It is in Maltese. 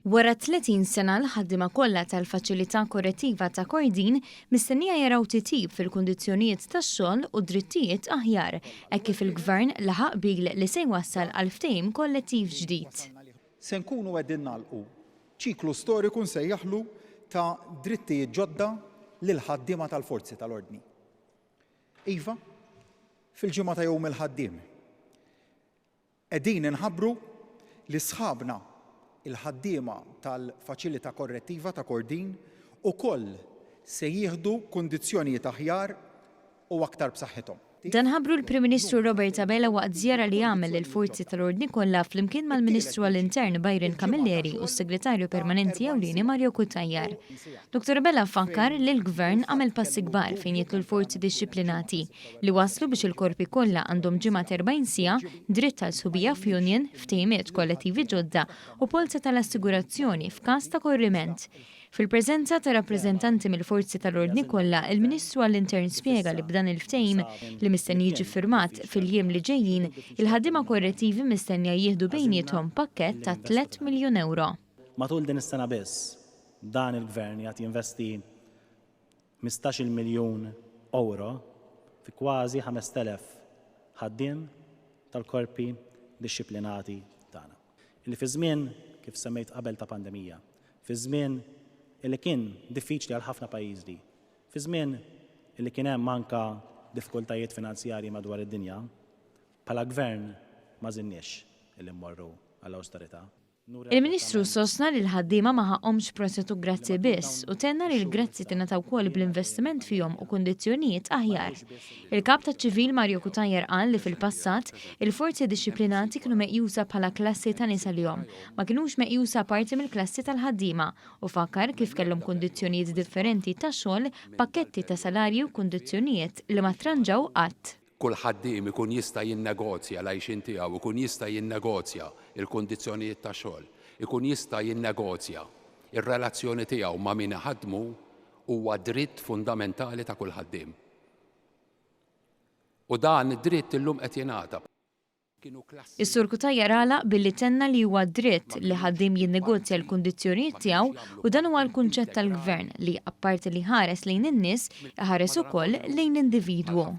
Wara 30 sena l-ħaddiema kollha tal-faċilità korrettiva ta' Kordin mistennija jaraw titjib fil-kundizzjonijiet tax-xogħol u drittijiet aħjar hekk kif il-Gvern laħaq bil li se jwassal għal ftehim kollettiv ġdid. Se nkunu qegħdin nagħlqu ċiklu storiku nsejjaħlu ta' drittijiet ġodda lil ħaddiema tal-forzi tal-ordni. Iva, fil-ġimgħa ta' jum il-ħaddiem. Qegħdin inħabbru li sħabna il-ħaddiema tal-faċilità korrettiva ta' Kordin ukoll se jieħdu kundizzjonijiet aħjar u aktar b'saħħithom. Dan ħabbru l-Prim Ministru Robert Abela waqt żjara li għamel lill-forzi tal-ordni kollha flimkien mal-Ministru għall-Intern Byron Camilleri u s-Segretarju Permanenti ewlieni Mario Kutajjar. Dr. Abela fakkar li l-Gvern għamel passi kbar fejn jitlu l-forzi dixxiplinati li waslu biex il-korpi kollha għandhom ġimgħa 40 siegħa, dritt tal-subija f'union, ftehimiet kollettivi ġodda u polza tal-assigurazzjoni f'każ ta' korriment. Fil-preżenza ta' rappreżentanti mill-forzi tal-ordni kollha, il-Ministru għall-Intern spjega li b'dan il-ftehim li mistenni jiġi firmat fil-jiem li ġejjin, il-ħaddiema korrettivi mistennija jieħdu bejniethom pakkett ta' 3 miljun euro. Matul din is-sena biss, dan il-Gvern jagħti jinvesti 15 miljun euro fi kważi 5,000 ħaddiem tal-korpi dixxiplinati tagħna. Illi fi żmien kif semmejt qabel ta' pandemija, fi żmien illi kien diffiċli għal ħafna pajjiżi, fi żmien illi kien hemm anke diffikultajiet finanzjarji madwar id-dinja, bħala Gvern ma żinniex illi mmorru għall-awsterità. Il-Ministru sostna li l-ħaddiema ma ħaqhomx proċedu grazzi biss u tenna li l-grazzi tingħataw wkoll bl-investiment fihom u kundizzjonijiet aħjar. Il-Kap taċ-Ċivil Mario Kutajjar qal li fil-passat il-forzi dixxiplinati kienu meqjusa bħala klassi ta' nies għalihom, ma kinux meqjusa parti mill-klassi tal-ħaddiema u fakkar kif kellhom kundizzjonijiet differenti ta' xogħol, pakketti ta' salarju u kundizzjonijiet li ma tranġaw qatt. Kull ħaddiem ikun jista' jinnegozja l-għajxin tiegħu, ikun jista' jinnegozja il-kundizzjonijiet ta' xogħol, ikun jista' jinnegozja ir-relazzjoni tiegħu ma' min iħaddmu huwa dritt fundamentali ta' kull ħaddiem. U dan id-dritt illum qed jingħata. Is-Sur Kutajjar għalaq billi tenna li huwa dritt li ħaddiem jinnegozja l-kundizzjonijiet tiegħu u dan huwa l-kunċett tal-Gvern li apparti li ħares lejn in-nies, ħares ukoll lejn l-individwu.